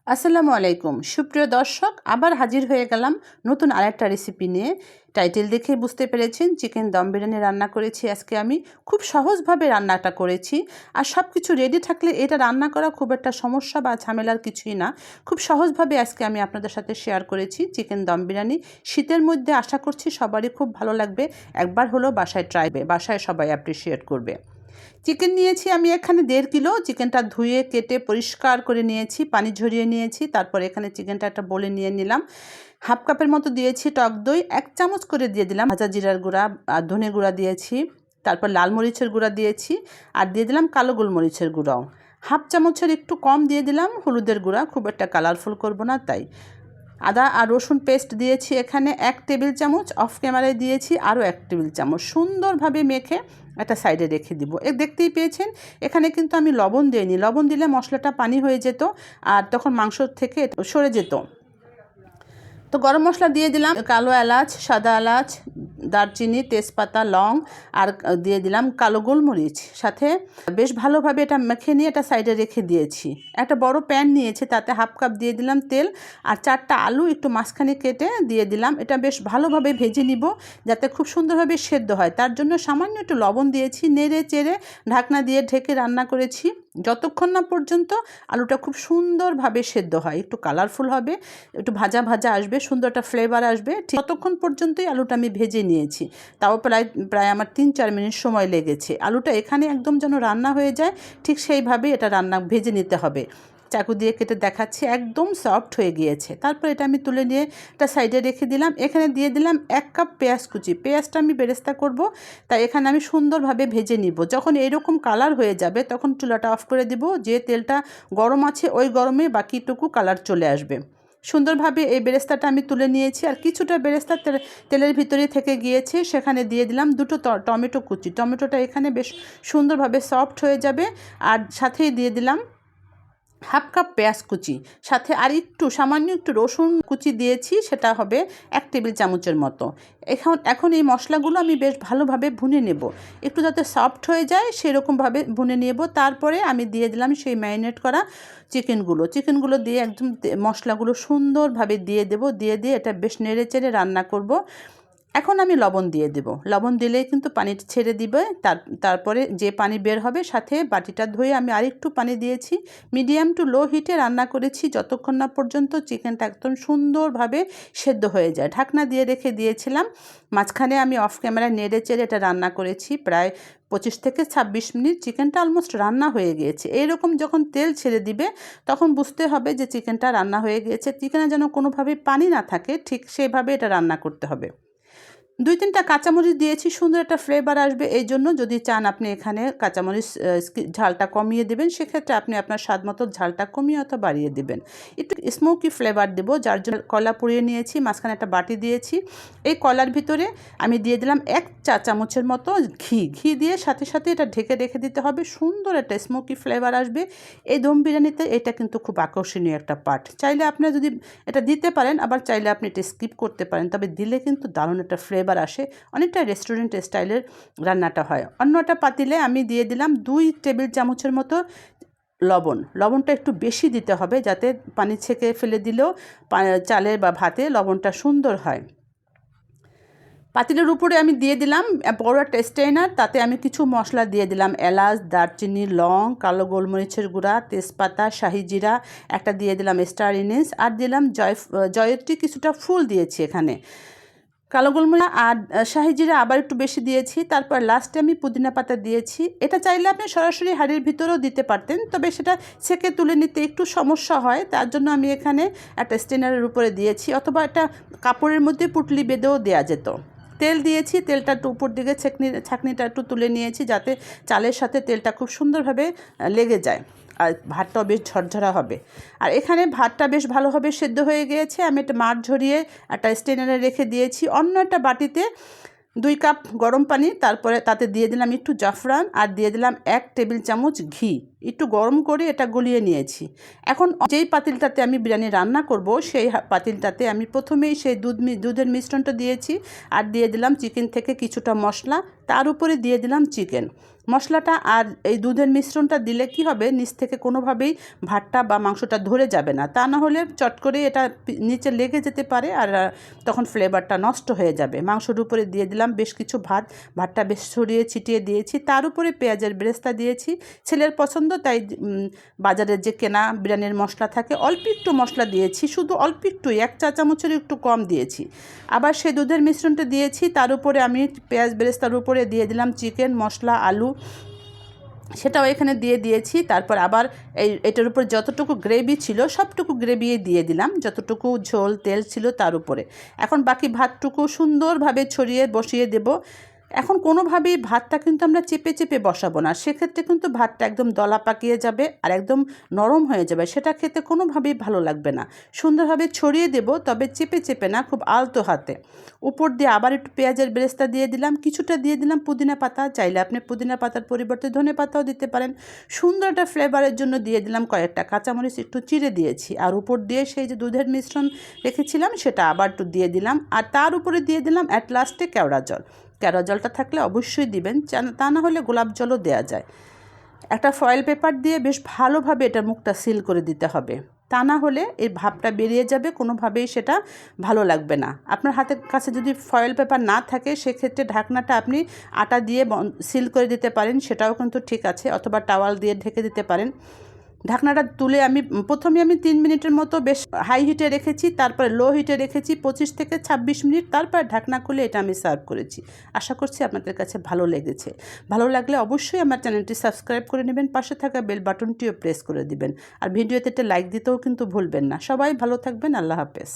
আসসালামু আলাইকুম সুপ্রিয় দর্শক, আবার হাজির হয়ে গেলাম নতুন আরেকটা রেসিপি নিয়ে। টাইটেল দেখে বুঝতে পেরেছেন চিকেন দম বিরিয়ানি রান্না করেছি আজকে আমি। খুব সহজভাবে রান্নাটা করেছি, আর সব কিছু রেডি থাকলে এটা রান্না করা খুব একটা সমস্যা বা ঝামেলার কিছুই না। খুব সহজভাবে আজকে আমি আপনাদের সাথে শেয়ার করেছি চিকেন দম বিরিয়ানি। শীতের মধ্যে আশা করছি সবারই খুব ভালো লাগবে। একবার হলো বাসায় সবাই অ্যাপ্রিসিয়েট করবে। চিকেন নিয়েছি আমি এখানে 1.5 কিলো। চিকেনটা ধুয়ে কেটে পরিষ্কার করে নিয়েছি, পানি ঝরিয়ে নিয়েছি। তারপর এখানে চিকেনটা একটা বলে নিয়ে নিলাম। হাফ কাপের মতো দিয়েছি টক দই, 1 চামচ করে দিয়ে দিলাম ভাজা জিরার গুঁড়া আর ধনে গুঁড়া দিয়েছি। তারপর লাল মরিচের গুঁড়া দিয়েছি, আর দিয়ে দিলাম কালো গোলমরিচের গুঁড়াও। হাফ চামচের একটু কম দিয়ে দিলাম হলুদের গুঁড়া, খুব একটা কালারফুল করব না তাই। আদা আর রসুন পেস্ট দিয়েছি এখানে 1 টেবিল চামচ, অফ ক্যামেরায় দিয়েছি আরও 1 টেবিল চামচ। সুন্দরভাবে মেখে একটা সাইডে রেখে দিব। দেখতেই পেয়েছেন এখানে কিন্তু আমি লবণ দিইনি। লবণ দিলে মশলাটা পানি হয়ে যেত আর তখন মাংস থেকে সরে যেত। তো গরম মশলা দিয়ে দিলাম, কালো এলাচ, সাদা এলাচ, দারচিনি, তেজপাতা, লং, আর দিয়ে দিলাম কালো গোলমরিচ। সাথে বেশ ভালোভাবে এটা মেখে নিয়ে এটা সাইডে রেখে দিয়েছি। একটা বড় প্যান নিয়েছি, তাতে হাফ কাপ দিয়ে দিলাম তেল, আর 4টা আলু একটু মাঝখানে কেটে দিয়ে দিলাম। এটা বেশ ভালোভাবে ভেজে নিব যাতে খুব সুন্দরভাবে সেদ্ধ হয়। তার জন্য সামান্য একটু লবণ দিয়েছি, নেড়ে চেড়ে ঢাকনা দিয়ে ঢেকে রান্না করেছি যতক্ষণ না পর্যন্ত আলুটা খুব সুন্দরভাবে সেদ্ধ হয়, একটু কালারফুল হবে, একটু ভাজা ভাজা আসবে, সুন্দর একটা ফ্লেভার আসবে, ঠিক ততক্ষণ পর্যন্তই আলুটা আমি ভেজে নিয়েছি। তাও প্রায় আমার 3-4 মিনিট সময় লেগেছে। আলুটা এখানে একদম যেন রান্না হয়ে যায়, ঠিক সেইভাবেই এটা ভেজে নিতে হবে। চাকু দিয়ে কেটে দেখাচ্ছি, একদম সফট হয়ে গিয়েছে। তারপর এটা আমি তুলে নিয়ে একটা সাইডে রেখে দিলাম। এখানে দিয়ে দিলাম 1 কাপ পেঁয়াজ কুচি। পেঁয়াজটা আমি বেরেস্তা করব, তাই এখানে আমি সুন্দরভাবে ভেজে নিব। যখন এইরকম কালার হয়ে যাবে তখন চুলাটা অফ করে দিব। যে তেলটা গরম আছে ওই গরমে বাকিটুকু কালার চলে আসবে। সুন্দরভাবে এই বেরেস্তাটা আমি তুলে নিয়েছি, আর কিছুটা বেরেস্তা তেলের ভিতরে থেকে গিয়েছে। সেখানে দিয়ে দিলাম 2টো টমেটো কুচি। টমেটোটা এখানে বেশ সুন্দরভাবে সফট হয়ে যাবে। আর সাথেই দিয়ে দিলাম হাফ কাপ পেঁয়াজ কুচি, সাথে আর একটু সামান্য একটু রসুন কুচি দিয়েছি, সেটা হবে 1 টেবিল চামচের মতো। এখন এই মশলাগুলো আমি বেশ ভালোভাবে ভুনে নেব, একটু যাতে সফট হয়ে যায় সেরকমভাবে ভুনে নেব। তারপরে আমি দিয়ে দিলাম সেই ম্যারিনেট করা চিকেনগুলো দিয়ে একদম মশলাগুলো সুন্দরভাবে দিয়ে দেব। দিয়ে এটা বেশ নেড়ে চেড়ে রান্না করব। এখন আমি লবণ দিয়ে দেব। লবণ দিলেই কিন্তু পানি ছেড়ে দিবে। তারপরে যে পানি বের হবে, সাথে বাটিটা ধুয়ে আমি আরেকটু পানি দিয়েছি। মিডিয়াম টু লো হিটে রান্না করেছি যতক্ষণ না পর্যন্ত চিকেনটা একদম সুন্দরভাবে সেদ্ধ হয়ে যায়। ঢাকনা দিয়ে রেখে দিয়েছিলাম। মাঝখানে আমি অফ ক্যামেরায় নেড়ে চেড়ে এটা রান্না করেছি প্রায় 25 থেকে 26 মিনিট। চিকেনটা অলমোস্ট রান্না হয়ে গিয়েছে। এইরকম যখন তেল ছেড়ে দিবে তখন বুঝতে হবে যে চিকেনটা রান্না হয়ে গিয়েছে। চিকেনে যেন কোনোভাবেই পানি না থাকে, ঠিক সেইভাবে এটা রান্না করতে হবে। 2-3টা কাঁচামরিচ দিয়েছি, সুন্দর একটা ফ্লেভার আসবে। এই জন্য যদি চান আপনি এখানে কাঁচামরিচ ঝালটা কমিয়ে দেবেন, সেক্ষেত্রে আপনি আপনার স্বাদ মতো ঝালটা কমিয়ে অথবা বাড়িয়ে দেবেন। একটু স্মোকি ফ্লেভার দেবো, যার জন্য কয়লা পুড়িয়ে নিয়েছি, মাঝখানে একটা বাটি দিয়েছি। এই কয়লার ভিতরে আমি দিয়ে দিলাম 1 চা চামচের মতো ঘি দিয়ে সাথে সাথে এটা ঢেকে রেখে দিতে হবে। সুন্দর একটা স্মোকি ফ্লেভার আসবে এই দম বিরিয়ানিতে। এটা কিন্তু খুব আকর্ষণীয় একটা পার্ট। চাইলে আপনারা যদি এটা দিতে পারেন, আবার চাইলে আপনি এটা স্কিপ করতে পারেন, তবে দিলে কিন্তু দারুণ একটা ফ্লেভার আসে। অনেকটা রেস্টুরেন্ট স্টাইলের রান্নাটা হয়। অন্য একটা পাতিলে আমি দিয়ে দিলাম 2 টেবিল চামচের মতো লবণটা একটু বেশি দিতে হবে, যাতে পানি ছেঁকে ফেলে দিলেও চালের বা ভাতে লবণটা সুন্দর হয়। পাতিলের উপরে আমি দিয়ে দিলাম বড় একটা স্ট্রেনার, তাতে আমি কিছু মশলা দিয়ে দিলাম, এলাচ, দারচিনি, লং, কালো গোলমরিচের গুঁড়া, তেজপাতা, শাহি জিরা একটা দিয়ে দিলাম, স্টার ইনিস, আর দিলাম জয়ত্রী কিছুটা ফুল দিয়েছি এখানে, কালো গোলমরিচ আর শাহি জিরা আবার একটু বেশি দিয়েছি। তারপর লাস্টে আমি পুদিনা পাতা দিয়েছি। এটা চাইলে আপনি সরাসরি হাঁড়ির ভিতরেও দিতে পারতেন, তবে সেটা ছেঁকে তুলে নিতে একটু সমস্যা হয়, তার জন্য আমি এখানে একটা স্টেনারের উপরে দিয়েছি, অথবা একটা কাপড়ের মধ্যে পুটলি বেঁধেও দেওয়া যেত। তেল দিয়েছি, তেলটা একটু উপর দিকে ছাঁকনিটা একটু তুলে নিয়েছি, যাতে চালের সাথে তেলটা খুব সুন্দরভাবে লেগে যায়, আর ভাতটাও বেশ ঝরঝরা হবে। আর এখানে ভাতটা বেশ ভালোভাবে সেদ্ধ হয়ে গিয়েছে। আমি একটা মাঠ ঝরিয়ে একটা স্টেনারে রেখে দিয়েছি। অন্য একটা বাটিতে 2 কাপ গরম পানি, তারপরে তাতে দিয়ে দিলাম একটু জাফরান, আর দিয়ে দিলাম 1 টেবিল চামচ ঘি। একটু গরম করে এটা গলিয়ে নিয়েছি। এখন যেই পাতিলটাতে আমি বিরিয়ানি রান্না করব সেই পাতিলটাতে আমি প্রথমেই সেই দুধের মিশ্রণটা দিয়েছি, আর দিয়ে দিলাম চিকেন থেকে কিছুটা মশলা, তার উপরে দিয়ে দিলাম চিকেন মশলাটা। আর এই দুধের মিশ্রণটা দিলে কি হবে, নিচ থেকে কোনোভাবেই ভাতটা বা মাংসটা ধরে যাবে না, তা না হলে চট করে এটা নিচে লেগে যেতে পারে আর তখন ফ্লেভারটা নষ্ট হয়ে যাবে। মাংসের উপরে দিয়ে দিলাম বেশ কিছু ভাতটা বেশ ছড়িয়ে ছিটিয়ে দিয়েছি, তার উপরে পেঁয়াজের বেরেস্তা দিয়েছি। ছেলের পছন্দ তাই বাজারের যে কেনা বিরিয়ানির মশলা থাকে অল্প একটু মশলা দিয়েছি, শুধু অল্প একটু, 1 চা চামচের একটু কম দিয়েছি। আবার সেই দুধের মিশ্রণটা দিয়েছি, তার উপরে আমি পেঁয়াজ বেরেস্তার উপরে দিয়ে দিলাম চিকেন মশলা আলু, সেটাও এখানে দিয়ে দিয়েছি। তারপর আবার এটার উপর যতটুকু গ্রেভি ছিল সবটুকু গ্রেভি দিয়ে দিলাম, যতটুকু ঝোল তেল ছিল তার উপরে। এখন বাকি ভাতটুকু সুন্দরভাবে ছড়িয়ে বসিয়ে দেব। এখন কোনোভাবেই ভাতটা কিন্তু আমরা চেপে চেপে বসাবো না, সেক্ষেত্রে কিন্তু ভাতটা একদম দলা পাকিয়ে যাবে আর একদম নরম হয়ে যাবে, সেটা খেতে কোনোভাবেই ভালো লাগবে না। সুন্দরভাবে ছড়িয়ে দেব, তবে চেপে চেপে না, খুব আলতো হাতে। উপর দিয়ে আবার একটু পেঁয়াজের বেরেস্তা দিয়ে দিলাম, কিছুটা দিয়ে দিলাম পুদিনা পাতা, চাইলে আপনি পুদিনা পাতার পরিবর্তে ধনে পাতাও দিতে পারেন। সুন্দর একটা ফ্লেভারের জন্য দিয়ে দিলাম কয়েকটা কাঁচামরিচ একটু চিড়ে দিয়েছি, আর উপর দিয়ে সেই যে দুধের মিশ্রণ রেখেছিলাম সেটা আবার একটু দিয়ে দিলাম, আর তার উপরে দিয়ে দিলাম অ্যাট লাস্টে কেওড়া জল। কেওড়া জলটা থাকলে অবশ্যই দিবেন, তা না হলে গোলাপ জলও দেওয়া যায়। একটা ফয়েল পেপার দিয়ে বেশ ভালোভাবে এটা মুখটা সিল করে দিতে হবে, তা না হলে এই ভাবটা বেরিয়ে যাবে, কোনোভাবেই সেটা ভালো লাগবে না। আপনার হাতের কাছে যদি ফয়েল পেপার না থাকে সেক্ষেত্রে ঢাকনাটা আপনি আটা দিয়ে সিল করে দিতে পারেন, সেটাও কিন্তু ঠিক আছে, অথবা টাওয়াল দিয়ে ঢেকে দিতে পারেন। ঢাকনাটা তুলে প্রথমে 3 মিনিটের মতো বেশ হাই হিটে রেখেছি, তারপরে লো হিটে রেখেছি 25 থেকে 26 মিনিট, তারপর ঢাকনা খুলে এটা আমি সার্ভ করেছি। আশা করছি আপনাদের কাছে ভালো লেগেছে। ভালো লাগলে অবশ্যই আমার চ্যানেলটি সাবস্ক্রাইব করে নেবেন, পাশে থাকা বেল বাটনটিও প্রেস করে দিবেন, আর ভিডিওতে একটা লাইক দিতেও কিন্তু ভুলবেন না। সবাই ভালো থাকবেন, আল্লাহ হাফেজ।